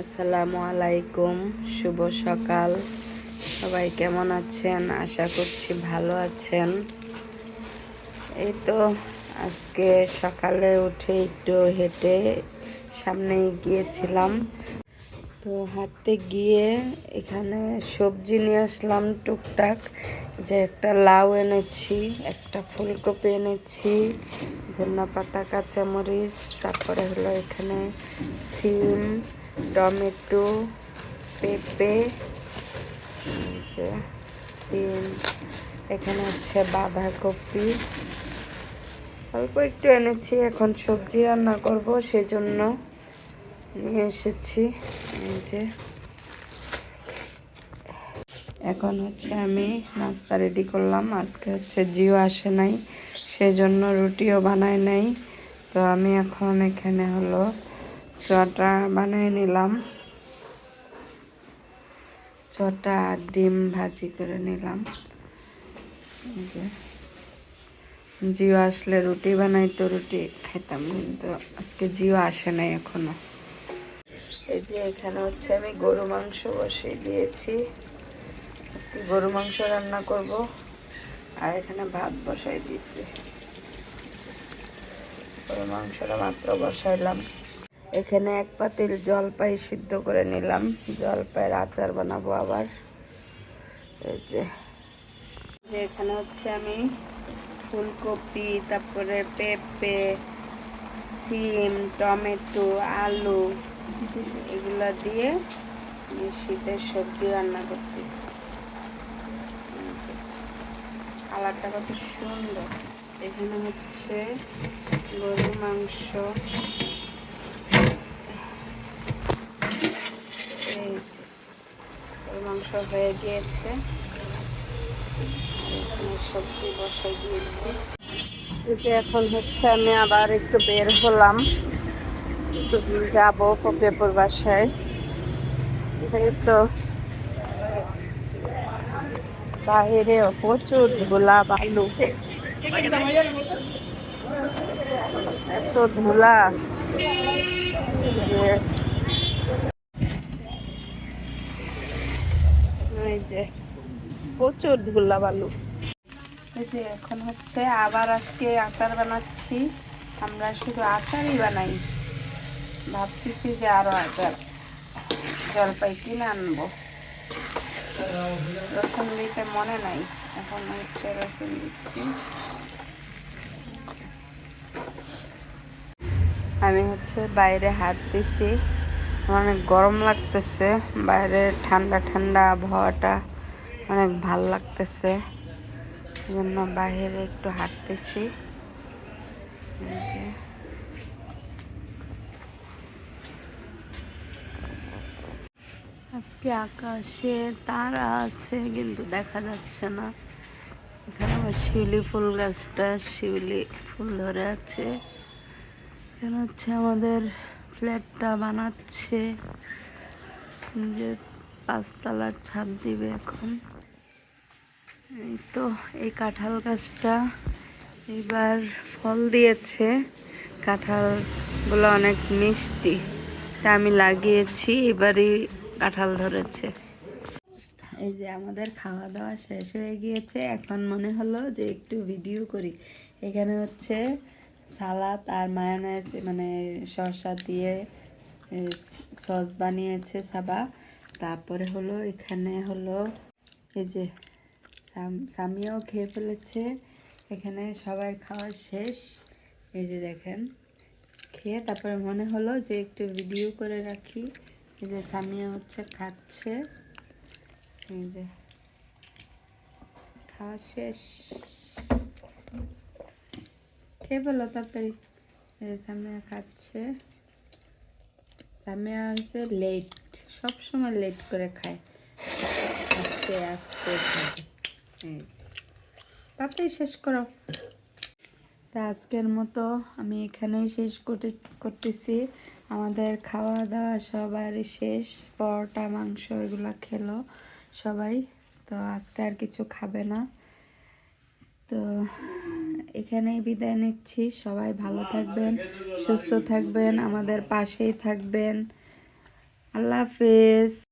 আসসালামু আলাইকুম, শুভ সকাল। সবাই কেমন আছেন? আশা করছি ভালো আছেন। এই তো আজকে সকালে উঠে একটু হেঁটে সামনে গিয়েছিলাম। তো হাঁটতে গিয়ে এখানে সবজি নিয়ে আসলাম টুকটাক, যে একটা লাউ এনেছি, একটা ফুলকপি এনেছি, ধনেপাতা, কাঁচামরিচ, তারপরে হলো এখানে সিম, টমেটো, পেঁপে, যে সিম, এখানে হচ্ছে বাঁধাকপি, অল্প একটু এনেছি। এখন সবজি রান্না করব, সেজন্য নিয়ে এসেছি। এই যে এখন হচ্ছে আমি নাস্তা রেডি করলাম। আজকে হচ্ছে জিও আসে নাই, সেজন্য রুটিও বানাই নাই। তো আমি এখন এখানে হলো চটা বানিয়ে নিলাম, চটা আর ডিম ভাজি করে নিলাম। যে জিও আসলে রুটি বানাই, তো রুটি খেতাম, কিন্তু আজকে জিও আসে নাই এখনো। এই যে এখানে হচ্ছে আমি গরু মাংস বসিয়ে দিয়েছি, আজকে গরু মাংস রান্না করব। আর এখানে ভাত বসাই দিয়েছি, গরু মাংসটা মাত্র বসাইলাম। এখানে এক পাতিল জলপাই সিদ্ধ করে নিলাম, জলপাইয়ের আচার বানাবো আবার। এই যে এখানে হচ্ছে আমি ফুলকপি, তারপরে পেঁপে, সিম, টমেটো, আলু, এগুলা দিয়ে শীতের সবজি রান্না করতেছি। কালারটা কত সুন্দর। এখানে হচ্ছে গরুর মাংস, এই যে গরুর মাংস হয়ে গিয়েছে, আর এখানে সবজি বসাই দিয়েছি। এই যে এখন হচ্ছে আমি আবার একটু বের হলাম, যাবো ফতেপুর বাসায়। এই তো বাইরে প্রচুর ধুলা বালু, এত ধুলা যে এই যে প্রচুর ধুলা বালু। এই যে এখন হচ্ছে আবার আজকে আচার বানাচ্ছি। আমরা শুধু আচারই বানাই, ভাবতেছি যে আরো আচার, জলপাই কিনে আনবো। রসুন দিতে মনে নাই, এখন হচ্ছে রসুন দিচ্ছি। আমি হচ্ছে বাইরে হাঁটতেছি, অনেক গরম লাগতেছে, বাইরে ঠান্ডা ঠান্ডা আবহাওয়াটা অনেক ভাল লাগতেছে, জন্য বাইরে একটু হাঁটতেছি। আজকে আকাশে তারা আছে কিন্তু দেখা যাচ্ছে না। এখানে আমার শিউলি ফুল গাছটা শিউলি ফুল ধরে আছে। এখানে হচ্ছে আমাদের ফ্ল্যাটটা বানাচ্ছে, যে 5 তলার ছাদ দিবে এখন। এই তো এই কাঁঠাল গাছটা এবার ফল দিয়েছে, কাঁঠালগুলো অনেক মিষ্টি, তা আমি লাগিয়েছি, এবারই কাঁঠাল ধরেছে। এই যে আমাদের খাওয়া দাওয়া শেষ হয়ে গিয়েছে, এখন মনে হলো যে একটু ভিডিও করি। এখানে হচ্ছে সালাদ আর মায়োনেজ, মানে শসা দিয়ে সস বানিয়েছে সাবা। তারপরে হলো এখানে হলো এই যে সামিয়াও খেয়ে ফেলেছে। এখানে সবার খাওয়া শেষ। এই যে দেখেন, খেয়ে তারপরে মনে হলো যে একটু ভিডিও করে রাখি। এই যে সামিয়া হচ্ছে খাচ্ছে, এই যে খাওয়া শেষ, খেয়ে ফেলো তাড়াতাড়ি। সামিয়া খাচ্ছে। সামিয়া হচ্ছে লেট, সবসময় লেট করে খায়, আস্তে আস্তে খায়। তাড়াতাড়ি শেষ করো। তা আজকের মতো আমি এখানেই শেষ করতেছি। আমাদের খাওয়া দাওয়া সবারই শেষ, পরোটা মাংস এগুলো খেলো সবাই, তো আজকে আর কিছু খাবে না। তো এখানেই বিদায় নিচ্ছি। সবাই ভালো থাকবেন, সুস্থ থাকবেন, আমাদের পাশেই থাকবেন। আল্লাহ। আল্লাহ হাফেজ।